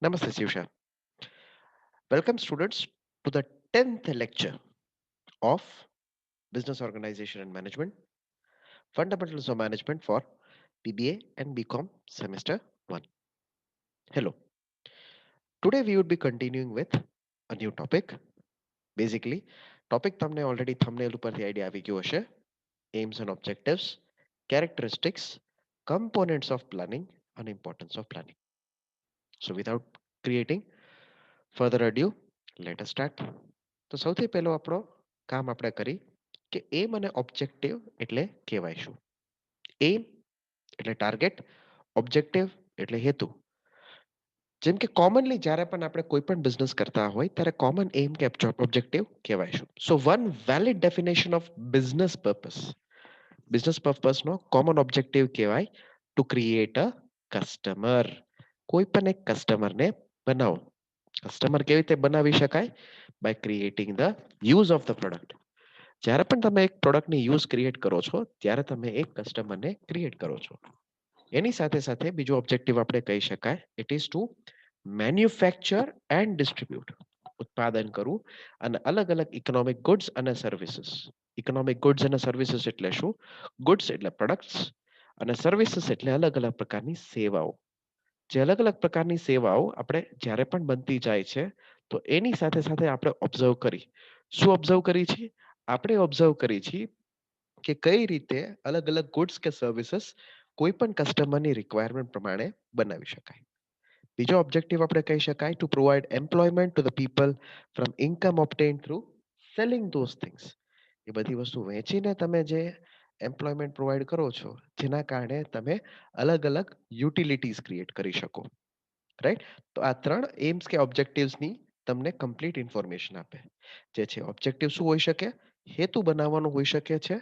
Namaste, Sivsha. Welcome, students, to the 10th lecture of Business Organization and Management Fundamentals of Management for BBA and BCom Semester 1. Hello. Today, we would be continuing with a new topic. Basically, topic તમને already thumbnail ઉપરથી idea આવી ગયો હશે. Aims and objectives, characteristics, components of planning, and importance of planning. So, without creating further ado, let us start. તો સૌથી પહેલો આપણો કામ આપણે કરી કે એમ અને ઓબ્જેક્ટિવ એટલે કહેવાય શું. એમ એટલે ટાર્ગેટ, ઓબ્જેક્ટિવ એટલે હેતુ. જેમ કે કોમનલી જ્યારે પણ આપણે કોઈ પણ બિઝનેસ કરતા હોય ત્યારે કોમન એમ કે ઓબ્જેક્ટિવ કહેવાય શું. So one valid definition of business purpose, business પર્પસનો કોમન ઓબ્જેક્ટિવ કહેવાય ટુ ક્રિએટ અ કસ્ટમર. કોઈ પણ એક કસ્ટમરને બનાવો. કસ્ટમર કેવી રીતે બનાવી શકાય? By creating the use of the product. જ્યારે પણ તમે એક પ્રોડક્ટની યુઝ ક્રિએટ કરો છો ત્યારે તમે એક કસ્ટમરને ક્રિએટ કરો છો. એની સાથે સાથે બીજો ઓબ્જેક્ટિવ આપણે કહી શકાય it is to manufacture and distribute. ઉત્પાદન કરવું અને અલગ અલગ ઇકોનોમિક ગુડ્સ અને સર્વિસીસ. ઇકોનોમિક ગુડ્સ અને સર્વિસીસ એટલે શું? ગુડ્સ એટલે પ્રોડક્ટ્સ અને સર્વિસીસ એટલે અલગ અલગ પ્રકારની સેવાઓ. જે અલગ અલગ પ્રકારની સેવાઓ આપણે જ્યારે પણ બનતી જાય છે તો એની સાથે સાથે આપણે ઓબ્ઝર્વ કરી. શું ઓબ્ઝર્વ કરી છે? આપણે ઓબ્ઝર્વ કરી છીએ કે કઈ રીતે અલગ અલગ ગુડ્સ કે સર્વિસીસ કોઈ પણ કસ્ટમરની રિક્વાયરમેન્ટ પ્રમાણે બનાવી શકાય. બીજો ઓબ્જેક્ટિવ આપણે કહી શકાય to provide employment to the people from income obtain through selling those things. એ બધી વસ્તુ વેચીને તમે જે એમ્પ્લોયમેન્ટ પ્રોવાઈડ કરો છો જેના કારણે તમે અલગ અલગ યુટિલિટીઝ ક્રિએટ કરી શકો. રાઈટ? તો આ ત્રણ એમ્સ કે ઓબ્જેક્ટિવ્સની તમને કમ્પ્લીટ ઇન્ફોર્મેશન આપે. જે છે ઓબ્જેક્ટિવ શું હોઈ શકે? હેતુ બનાવવાનો હોઈ શકે છે,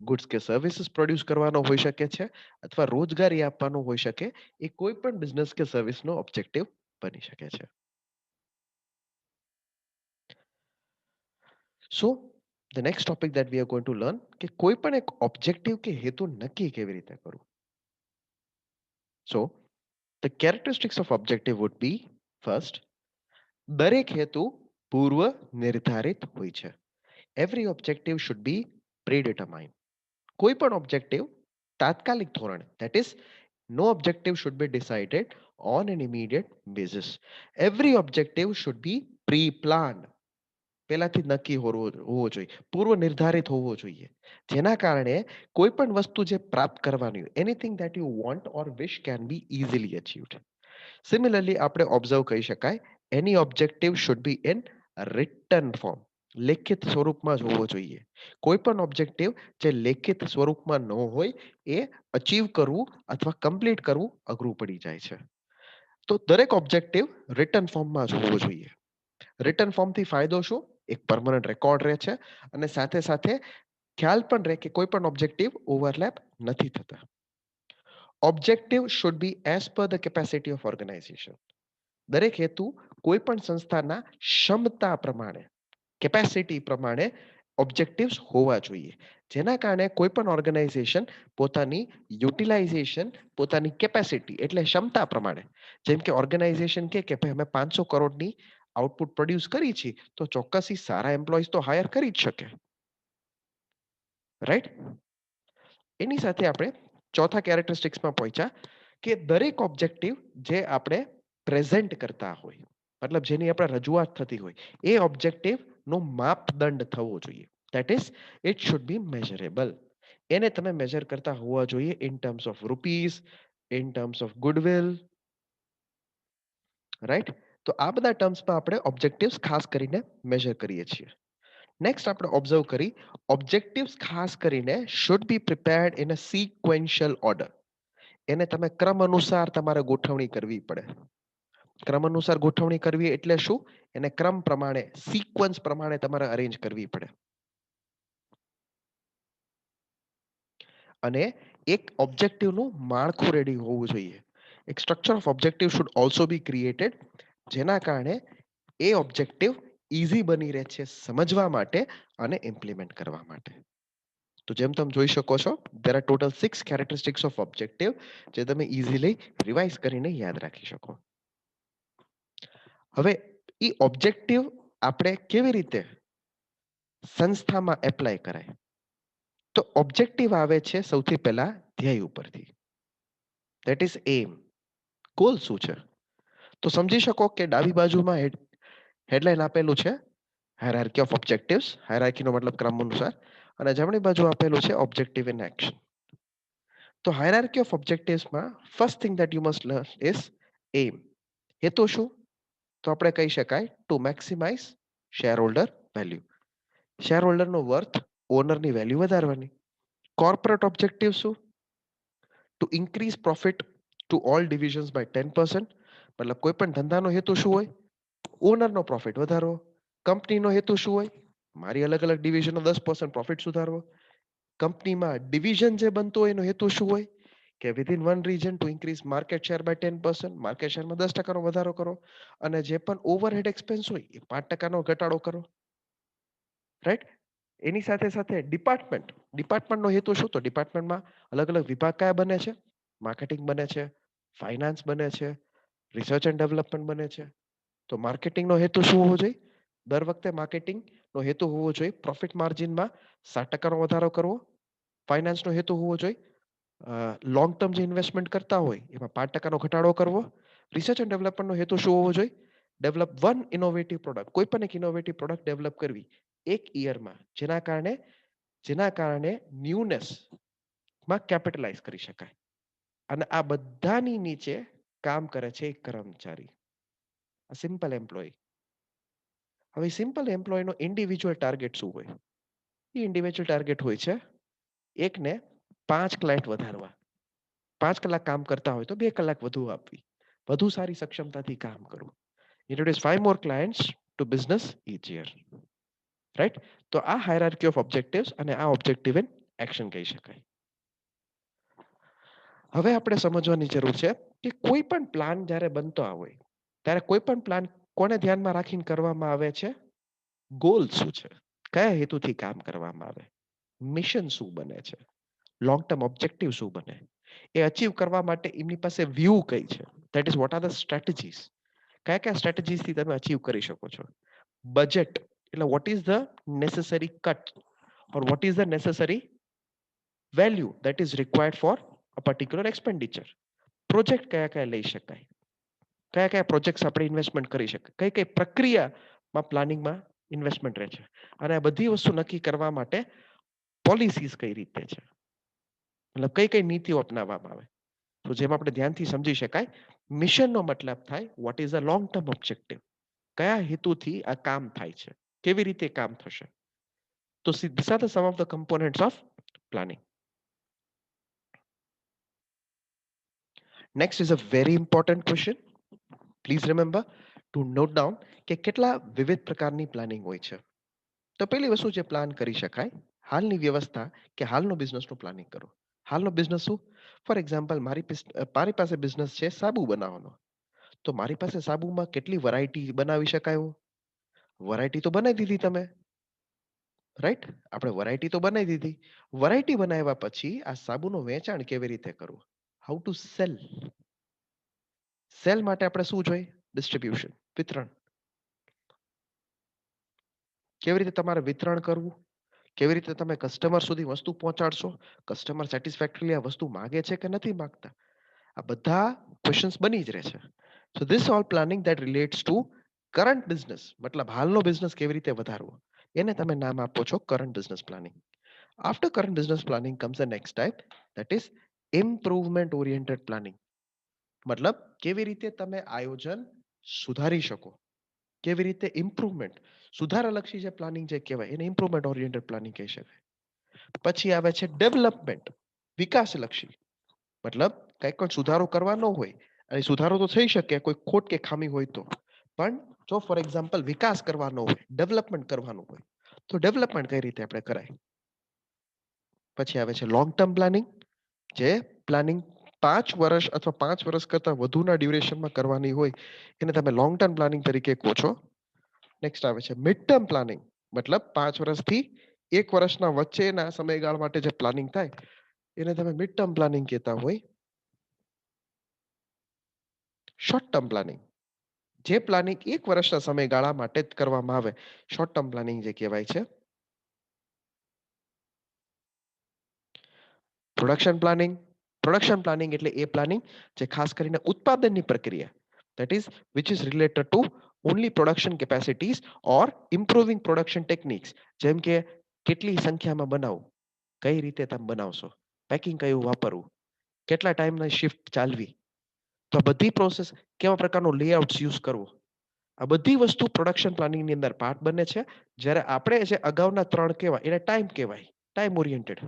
ગુડ્સ કે સર્વિસીસ પ્રોડ્યુસ કરવાનો હોઈ શકે છે, અથવા રોજગારી આપવાનો હોઈ શકે. એ કોઈ પણ બિઝનેસ કે સર્વિસનો ઓબ્જેક્ટિવ બની શકે છે. So the next topic that we are going to learn કે કોઈ પણ એક ઓબ્જેક્ટિવ કે હેતુ નક્કી કેવી રીતે કરવું. So the characteristics of objective would be first, દરેક હેતુ પૂર્વ નિર્ધારિત હોય છે. Every objective should be predetermined. કોઈ પણ ઓબ્જેક્ટિવ તાત્કાલિક ધોરણે that is no objective should be decided on an immediate basis. Every objective should be pre planned. પહેલાથી નક્કી હોવો જોઈએ, પૂર્વ નિર્ધારિત હોવો જોઈએ. જેના કારણે કોઈ પણ વસ્તુ જે પ્રાપ્ત કરવાની હોય anything that you want or wish can be easily achieved. Similarly આપણે ઓબ્ઝર્વ કરી શકાય any objective should be in written form. લેખિત સ્વરૂપમાં જ હોવો જોઈએ. કોઈ પણ ઓબ્જેક્ટિવ જે લેખિત સ્વરૂપમાં ન હોય એ અચીવ કરવું અથવા કમ્પ્લીટ કરવું અઘરું પડી જાય છે. તો દરેક ઓબ્જેક્ટિવ રિટન ફોર્મમાં જ હોવો જોઈએ. રિટન ફોર્મથી ફાયદો શું? એક પરમનન્ટ રેકોર્ડ રહે છે અને સાથે સાથે ખ્યાલ પણ રહે કે કોઈ પણ ઓબ્જેક્ટિવ ઓવરલેપ નથી થતા. Objective should be as per the capacity of organisation. દરેક હેતુ કોઈ પણ સંસ્થાના ક્ષમતા પ્રમાણે, કેપેસિટી પ્રમાણે ઓબ્જેક્ટિવ્સ હોવા જોઈએ. જેના કારણે કોઈ પણ ઓર્ગેનાઇઝેશન પોતાની યુટિલાઇઝેશન, પોતાની કેપેસિટી એટલે ક્ષમતા પ્રમાણે, જેમ કે ઓર્ગેનાઇઝેશન કે ભાઈ અમે 500 કરોડની આઉટપુટ પ્રોડ્યુસ કરી છે તો ચોક્કસ સારા એમ્પ્લોઈઝ તો હાયર કરી જ શકે. રાઈટ? એની સાથે આપણે ચોથા કેરેક્ટરિસ્ટિક્સમાં પહોંચ્યા કે દરેક ઓબ્જેક્ટિવ જે આપણે પ્રેઝન્ટ કરતા હોય, મતલબ જેની આપણે રજૂઆત થતી હોય, એ ઓબ્જેક્ટિવ નો માપદંડ થવો જોઈએ. That is it should be measurable. એને તમે મેજર કરતા હોવા જોઈએ in terms of rupees, in terms of goodwill. Right? તો આ બધા ટર્મ્સમાં આપણે ઓબ્જેક્ટિવ્સ ખાસ કરીને મેજર કરીએ છીએ. નેક્સ્ટ આપણે ઓબ્ઝર્વ કરી ઓબ્જેક્ટિવ્સ ખાસ કરીને should be prepared in a sequential order. એને તમે ક્રમ અનુસાર તમારે ગોઠવણી કરવી પડે. ક્રમ અનુસાર ગોઠવણી કરવી એટલે શું? એને ક્રમ પ્રમાણે, સિક્વન્સ પ્રમાણે તમારે અરેન્જ કરવી પડે. અને એક ઓબ્જેક્ટિવનું માળખું રેડી હોવું જોઈએ. એક structure of objective should also B created, જેના કારણે એ ઓબ્જેક્ટિવ ઈઝી બની રહે છે સમજવા માટે અને ઇમ્પ્લિમેન્ટ કરવા માટે. તો જેમ તમે જોઈ શકો છો there are total 6 characteristics of objective જે તમે ઈઝીલી રિવાઇઝ કરીને યાદ રાખી શકો. હવે ઈ ઓબ્જેક્ટિવ આપણે કેવી રીતે સંસ્થામાં એપ્લાય કરાય? તો ઓબ્જેક્ટિવ આવે છે સૌથી પહેલા ધ્યેય ઉપરથી. That is am. ગોલ શું છે? તો સમજી શકો કે ડાબી બાજુમાં હેડલાઇન આપેલું છે હાયરાર્કી ઓફ ઓબ્જેક્ટિવ્સ. હાયરાર્કીનો મતલબ ક્રમ અનુસાર. અને જમણી બાજુ આપેલું છે ઓબ્જેક્ટિવ ઇન એક્શન. તો હાયરાર્કી ઓફ ઓબ્જેક્ટિવ્સમાં first thing that you must learn is aim. હેતુ શું? તો આપણે કહી શકાય to maximise shareholder value. શેર હોલ્ડરનો વર્થ, ઓનરની વેલ્યુ વધારવાની. કોર્પોરેટ ઓબ્જેક્ટિવ શું? To increase profit to all divisions by 10%. મતલબ કોઈ પણ ધંધાનો હેતુ શું હોય? ઓનરનો પ્રોફિટ વધારવો. કંપનીનો હેતુ શું હોય? મારી અલગ અલગ ડિવિઝનનો 10% પ્રોફિટ સુધારવો. કંપનીમાં ડિવિઝન જે બનતો હોય એનો હેતુ શું હોય? કે within one region to increase market share by 10%. Market શેરમાં 10% વધારો કરો. અને જે પણ ઓવરહેડ એક્સપેન્સ હોય એ 5% ઘટાડો કરો. રાઈટ? એની સાથે સાથે ડિપાર્ટમેન્ટનો હેતુ શું? તો ડિપાર્ટમેન્ટમાં અલગ અલગ વિભાગ કયા બને છે? માર્કેટિંગ બને છે, ફાઇનાન્સ બને છે, રિસર્ચ એન્ડ ડેવલપમેન્ટ બને છે. તો માર્કેટિંગનો હેતુ શું હોવો જોઈએ? દર વખતે માર્કેટિંગનો હેતુ હોવો જોઈએ પ્રોફિટ માર્જિનમાં 7% વધારો કરવો. ફાઇનાન્સનો હેતુ હોવો જોઈએ લોંગ ટર્મ જે ઇન્વેસ્ટમેન્ટ કરતા હોય એમાં 5% ઘટાડો કરવો. રિસર્ચ એન્ડ ડેવલપમેન્ટનો હેતુ શું હોવો જોઈએ? ડેવલપ વન ઇનોવેટિવ પ્રોડક્ટ, કોઈ પણ એક ઇનોવેટિવ પ્રોડક્ટ ડેવલપ કરવી એક યરમાં, જેના કારણે ન્યૂનેસમાં કેપિટલાઇઝ કરી શકાય. અને આ બધાની નીચે કામ કરે છે એક કર્મચારી, સિમ્પલ એમ્પ્લોય. હવે સિમ્પલ એમ્પ્લોયનો ઇન્ડિવિજ્યુઅલ ટાર્ગેટ શું હોય? એ ઇન્ડિવિજ્યુઅલ ટાર્ગેટ હોય છે એકને 5 ક્લાયન્ટ વધારવા. 5 કલાક કામ કરતા હોય તો 2 કલાક વધુ આપવી. વધુ સારી સક્ષમતાથી કામ કરવું. Introduce 5 more clients to business each year. Right? તો આ હાયરાર્કી ઓફ ઓબ્જેક્ટિવ્સ અને આ ઓબ્જેક્ટિવ ઇન એક્શન કહી શકાય. હવે આપણે સમજવાની જરૂર છે કે કોઈ પણ પ્લાન જ્યારે બનતો હોય ત્યારે કોઈ પણ પ્લાન કોને ધ્યાનમાં રાખીને કરવામાં આવે છે? ગોલ શું છે? કયા હેતુથી કામ કરવામાં આવે? મિશન શું બને છે? લોંગ ટર્મ ઓબ્જેક્ટિવ શું બને? એ અચીવ કરવા માટે એમની પાસે વ્યૂ કઈ છે? That is what are the strategies? કયા કયા સ્ટ્રેટેજીસથી તમે અચીવ કરી શકો છો? બજેટ એટલે what is the necessary cut or what is the necessary value that is required for a particular expenditure. Project કયા કયા લઈ શકાય? કયા કયા પ્રોજેક્ટ્સ આપણે ઇન્વેસ્ટમેન્ટ કરી શકાય? કઈ કઈ પ્રક્રિયામાં પ્લાનિંગમાં ઇન્વેસ્ટમેન્ટ રહે છે? અને આ બધી વસ્તુ નક્કી કરવા માટે પોલિસીસ કઈ રીતે છે? મતલબ કઈ કઈ નીતિઓ અપનાવવામાં આવે? તો જેમ આપણે ધ્યાનથી સમજી શકાય, મિશનનો મતલબ થાય what is a long term objective? કયા હેતુથી આ કામ થાય છે? કેવી રીતે કામ થશે? તો these are the some of the components of planning. Next is a very important question. Please remember to note down કે કેટલા વિવિધ પ્રકારની પ્લાનિંગ હોય છે. તો પહેલી વસ્તુ જે પ્લાન કરી શકાય, હાલની વ્યવસ્થા કે હાલનો બિઝનેસનું પ્લાનિંગ કરો. હાલનો બિઝનેસ શું? ફોર એક્ઝામ્પલ મારી પાસે બિઝનેસ છે સાબુ બનાવવાનો. તો મારી પાસે સાબુમાં કેટલી વેરાયટી બનાવી શકાય? વેરાયટી તો બનાવી દીધી તમે, રાઈટ? આપણે વેરાયટી તો બનાવી દીધી. વેરાયટી બનાવ્યા પછી આ સાબુનું વેચાણ કેવી રીતે કરવું? How to sell? સેલ માટે આપણે શું જોઈએ? ડિસ્ટ્રીબ્યુશન, વિતરણ. કેવી રીતે તમારે વિતરણ કરવું? કેવી રીતે તમે કસ્ટમર સુધી વસ્તુ પહોંચાડશો? કસ્ટમર સેટિસ્ફેક્ટરીલી આ વસ્તુ માગે છે કે નથી માંગતા? આ બધા ક્વેશ્ચન્સ બની જ રહે છે. So this all planning that relates two current business, મતલબ હાલનો બિઝનેસ કેવી રીતે વધારવો, એને તમે નામ આપો છો current business planning. After current business planning comes the next type, that is improvement oriented planning. મતલબ કેવી રીતે તમે આયોજન સુધારી શકો, કેવી રીતે ઇમ્પ્રુવમેન્ટ, સુધારાલક્ષી જે પ્લાનિંગ જે કહેવાય એને ઇમ્પ્રુવમેન્ટ ઓરિએન્ટેડ પ્લાનિંગ કહી શકાય. પછી આવે છે ડેવલપમેન્ટ, વિકાસલક્ષી. મતલબ કંઈક પણ સુધારો કરવાનો હોય અને સુધારો તો થઈ શકે કોઈ ખોટ કે ખામી હોય તો, પણ જો ફોર એક્ઝામ્પલ વિકાસ કરવાનો હોય, ડેવલપમેન્ટ કરવાનું હોય, તો ડેવલપમેન્ટ કઈ રીતે આપણે કરાય. પછી આવે છે લોંગ ટર્મ પ્લાનિંગ, જે પ્લાનિંગ 5 વર્ષ અથવા 5 વર્ષ કરતા વધુના ડ્યુરેશનમાં કરવાની હોય એને તમે લોંગ ટર્મ પ્લાનિંગ તરીકે કહો છો. નેક્સ્ટ આવે છે મિડ ટર્મ પ્લાનિંગ, મતલબ 5 વર્ષથી 1 વર્ષના વચ્ચેના સમયગાળા માટે જે પ્લાનિંગ થાય એને તમે મિડ ટર્મ પ્લાનિંગ કહેતા હોય. શોર્ટ ટર્મ પ્લાનિંગ, જે પ્લાનિંગ 1 વર્ષના સમયગાળા માટે જ કરવામાં આવે, શોર્ટ ટર્મ પ્લાનિંગ જે કહેવાય છે. પ્રોડક્શન પ્લાનિંગ એટલે એ પ્લાનિંગ જે ખાસ કરીને ઉત્પાદનની પ્રક્રિયા, that is which is related to only production capacities or improving production techniques. જેમ કે કેટલી સંખ્યામાં બનાવવું, કઈ રીતે તમે બનાવશો, પેકિંગ કયું વાપરવું, કેટલા ટાઈમની શિફ્ટ ચાલવી, તો આ બધી પ્રોસેસ, કેવા પ્રકારનું લેઆઉટ યુઝ કરવું, આ બધી વસ્તુ પ્રોડક્શન પ્લાનિંગની અંદર પાર્ટ બને છે. જ્યારે આપણે જે અગાઉના 3 કહેવાય એને ટાઈમ કહેવાય, ટાઈમ ઓરિએન્ટેડ,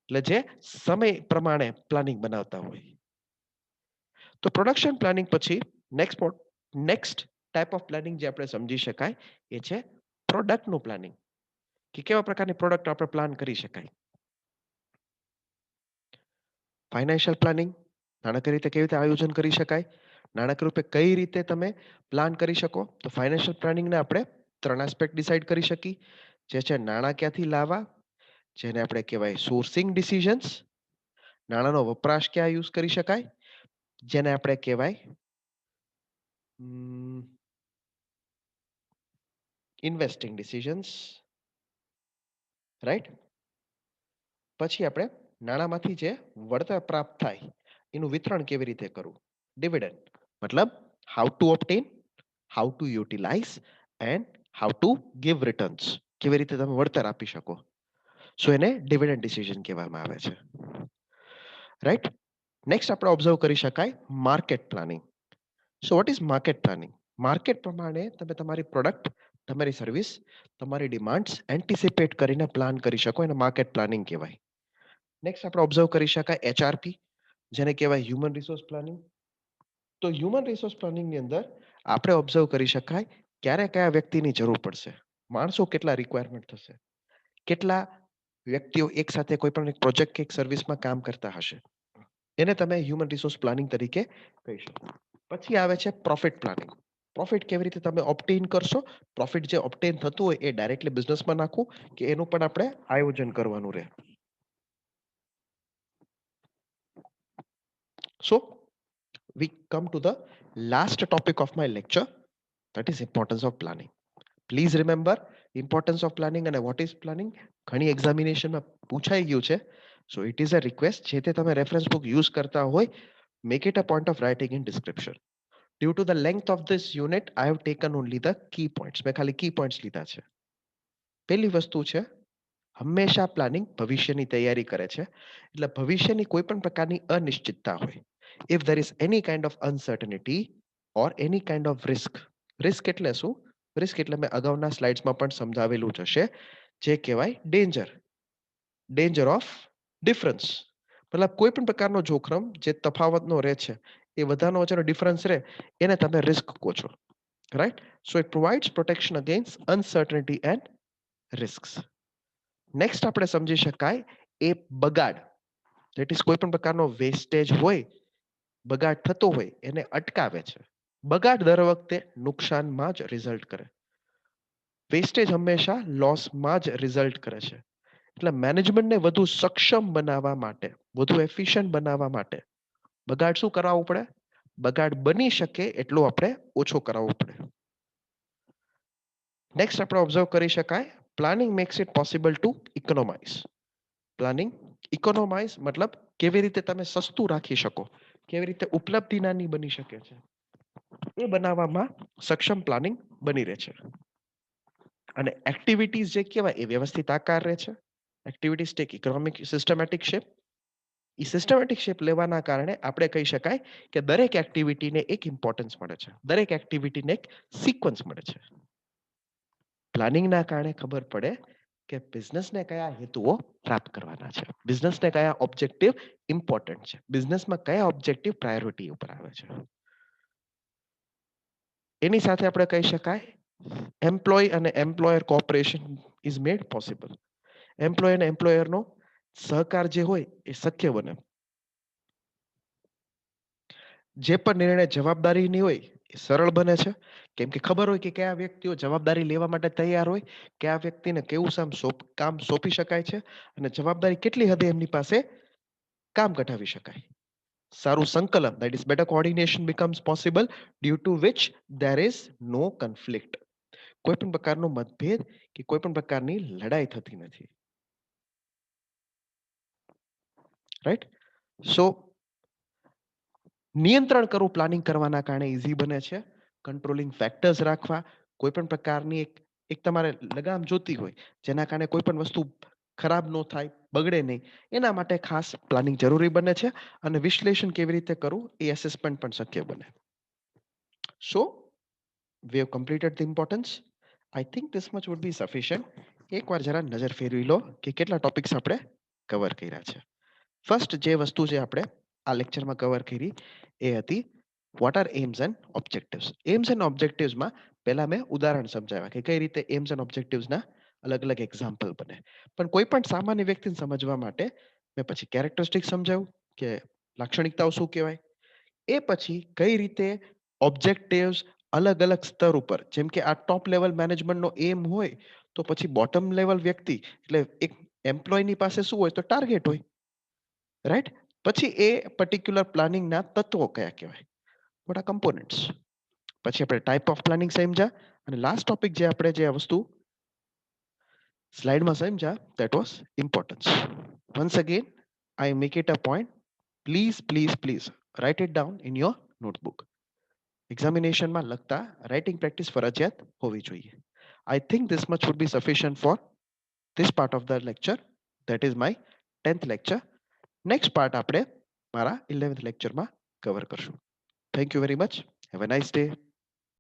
એટલે જે સમય પ્રમાણે પ્લાનિંગ બનાવતા હોય. તો પ્રોડક્શન પ્લાનિંગ પછી નેક્સ્ટ ટાઈપ ઓફ પ્લાનિંગ જે આપણે સમજી શકાય એ છે પ્રોડક્ટનું પ્લાનિંગ, કે કેવા પ્રકારની પ્રોડક્ટ આપણે પ્લાન કરી શકાય. ફાઇનાન્શિયલ પ્લાનિંગ, નાણાકીય રીતે કેવી રીતે આયોજન કરી શકાય, નાણાકીય રૂપે કઈ રીતે તમે પ્લાન કરી શકો. તો ફાઇનાન્શિયલ પ્લાનિંગને આપણે 3 એસ્પેક્ટ ડિસાઇડ કરી શકી, જે છે નાણાં ક્યાંથી લાવવા, જેને આપણે કહેવાય સોર્સિંગ ડિસિઝન્સ, નાણાંનો વપરાશ ક્યાં યુઝ કરી શકાય, જેને આપણે કહેવાય ઇન્વેસ્ટિંગ ડિસિઝન્સ, રાઈટ. પછી આપણે નાણાંમાંથી જે વળતર પ્રાપ્ત થાય એનું વિતરણ કેવી રીતે કરવું, ડિવિડન્ડ, મતલબ how to obtain, how to utilise and how to give returns, કેવી રીતે તમે વળતર આપી શકો. સો એને ડિવિડન્ડ ડિસિઝન કહેવામાં આવે છે, રાઈટ. નેક્સ્ટ આપણે ઓબ્ઝર્વ કરી શકાય market planning. So what is market planning? Market પ્રમાણે તમે તમારી પ્રોડક્ટ, તમારી સર્વિસ, તમારી ડિમાન્ડ્સ એન્ટિસિપેટ કરીને પ્લાન કરી શકો, એને માર્કેટ પ્લાનિંગ કહેવાય. નેક્સ્ટ આપણે ઓબ્ઝર્વ કરી શકાય એચઆરપી, જેને કહેવાય હ્યુમન રિસોર્સ પ્લાનિંગ. તો હ્યુમન રિસોર્સ પ્લાનિંગની અંદર આપણે ઓબ્ઝર્વ કરી શકાય ક્યારે કયા વ્યક્તિની જરૂર પડશે, માણસો કેટલા રિક્વાયરમેન્ટ થશે, કેટલા વ્યક્તિઓ એક સાથે કોઈ પણ એક પ્રોજેક્ટ કે એક સર્વિસમાં કામ કરતા હશે, એને તમે હ્યુમન રિસોર્સ પ્લાનિંગ તરીકે કહી શકો. પછી આવે છે પ્રોફિટ પ્લાનિંગ. પ્રોફિટ કેવી રીતે તમે ઓબ્ટેન કરશો, પ્રોફિટ જે ઓબ્ટેન થતું હોય એ ડાયરેક્ટલી બિઝનેસમાં નાખવું કે એનું પણ આપણે આયોજન કરવાનું રહે. So we come to the last topic of my lecture, that is importance of planning. Please remember importance of planning and what is planning. ઘણી એક્ઝામિનેશનમાં પૂછાઈ ગયું છે. So it is a request, જે તે તમે રેફરન્સ બુક યુઝ કરતા હોય, make it a point of writing in description. Due to the length of this unit, I have taken only the key points. મેં ખાલી key points લીધા છે. પહેલી વસ્તુ છે, હંમેશા પ્લાનિંગ ભવિષ્યની તૈયારી કરે છે. એટલે ભવિષ્યની કોઈ પણ પ્રકારની અનિશ્ચિતતા હોય, if there is any kind of uncertainty or any kind of risk એટલે શું? રિસ્ક એટલે મેં અગાઉના સ્લાઇડ્સમાં પણ સમજાવેલું જ હશે, જે કહેવાય ડેન્જર ઓફ ડિફરન્સ. મતલબ કોઈ પણ પ્રકારનો જોખમ જે તફાવતનો રહે છે, એ બધાનો વચ્ચેનો ડિફરન્સ રહે, એને તમે રિસ્ક કહો છો, right. So it provides protection against uncertainty and risks. Next આપણે સમજી શકાય એ બગાડ, ધેટ ઇઝ કોઈ પણ પ્રકારનો વેસ્ટેજ હોય, બગાડ થતો હોય એને અટકાવે છે. બગાડ દર વખતે નુકસાનમાં જ રિઝલ્ટ કરે, વેસ્ટેજ હંમેશા લોસમાં જ રિઝલ્ટ કરે છે. એટલે મેનેજમેન્ટને વધુ સક્ષમ બનાવવા માટે, વધુ એફિશિયન્ટ બનાવવા માટે બગાડ શું કરાવવું પડે? બગાડ બની શકે એટલો આપણે ઓછો કરાવવો પડે. નેક્સ્ટ આપણે ઓબ્ઝર્વ કરી શકાય planning makes it possible to economise. Planning economise મતલબ કેવી રીતે તમે સસ્તું રાખી શકો, કેવી રીતે ઉપલબ્ધિ નાની બની શકે છે, એ બનાવવામાં સક્ષમ પ્લાનિંગ બની રહે છે. અને એક્ટિવિટીઝ જે કહેવાય એ વ્યવસ્થિત આકાર રહે છે. Activities take economic systematic shape. એ સિસ્ટમેટિક શેપ લેવાના કારણે આપણે કહી શકાય કે દરેક એક્ટિવિટીને એક ઇમ્પોર્ટન્સ મળે છે, દરેક એક્ટિવિટીને એક સિક્વન્સ મળે છે. પ્લાનિંગના કારણે ખબર પડે કે બિઝનેસને કયા હેતુઓ પ્રાપ્ત કરવાના છે, બિઝનેસને કયા ઓબ્જેક્ટિવ ઇમ્પોર્ટન્ટ છે, બિઝનેસમાં કયા ઓબ્જેક્ટિવ પ્રાયોરિટી ઉપર આવે છે. એની સાથે આપણે કહી શકાય એમ્પ્લોય અને employer cooperation is made possible. Employ અને એમ્પ્લોયરનો સહકાર જે હોય એ શક્ય બને. જે પણ નિર્ણય જવાબદારીની હોય એ સરળ બને છે, કેમ કે ખબર હોય કે કયા વ્યક્તિઓ જવાબદારી લેવા માટે તૈયાર હોય, કયા વ્યક્તિને કેવું કામ સોંપી શકાય છે અને જવાબદારી કેટલી હદે એમની પાસે કામ કઢાવી શકાય. સારું સંકલન, that is better coordination becomes possible, due to which there is no conflict. કોઈ પણ પ્રકારનો મતભેદ કે કોઈ પણ પ્રકારની લડાઈ થતી નથી. રાઈટ? સો નિયંત્રણ કરવું પ્લાનિંગ કરવાના કારણે ઈઝી બને છે. કંટ્રોલિંગ ફેક્ટર્સ રાખવા, કોઈ પણ પ્રકારની એક તમારે લગામ જોતી હોય જેના કારણે કોઈ પણ વસ્તુ ખરાબ ન થાય, બગડે નહીં, એના માટે ખાસ પ્લાનિંગ જરૂરી બને છે. અને વિશ્લેષણ કેવી રીતે કરવું એ એસેસમેન્ટ પણ શક્ય બને. સો we have completed the importance. I think this much would be sufficient. એકવાર જરા નજર ફેરવી લો કે કેટલા ટોપિક્સ આપણે કવર કર્યા છે. ફર્સ્ટ જે વસ્તુ જે આપણે આ લેક્ચરમાં કવર કરી એ હતી what are aims and objectives. Aims and ઓબ્જેક્ટિવ્સમાં પહેલા મેં ઉદાહરણ સમજાવ્યા કે કઈ રીતે એમ્સ એન્ડ ઓબ્જેક્ટિવ્સના અલગ અલગ એક્ઝામ્પલ બને. પણ કોઈ પણ સામાન્ય વ્યક્તિને સમજવા માટે મેં પછી કેરેક્ટરિસ્ટિક સમજાવ્યું કે લાક્ષણિકતાઓ શું કહેવાય. એ પછી કઈ રીતે ઓબ્જેક્ટિવ્સ અલગ અલગ સ્તર ઉપર, જેમ કે આ ટોપ લેવલ મેનેજમેન્ટનો એમ હોય તો પછી બોટમ લેવલ વ્યક્તિ એટલે એક એમ્પ્લોયની પાસે શું હોય તો ટાર્ગેટ હોય. રાઈટ? પછી એ પર્ટિક્યુલર પ્લાનિંગના તત્વો કયા કહેવાય, વોટ આર કમ્પોનન્ટ્સ. પછી આપણે ટાઈપ ઓફ પ્લાનિંગ સમજ્યા. અને લાસ્ટ ટોપિક જે આપણે જે વસ્તુ સ્લાઇડમાં સમજ્યા that was importance. Once again, I make it a point. Please write it down in your notebook. એક્ઝામિનેશનમાં લગતા રાઇટિંગ પ્રેક્ટિસ ફરજિયાત હોવી જોઈએ. I think this much would be sufficient for this part of the lecture. That is my 10th lecture. Next part આપણે મારા 11th lectureમાં cover કરશું. Thank you very much. Have a nice day.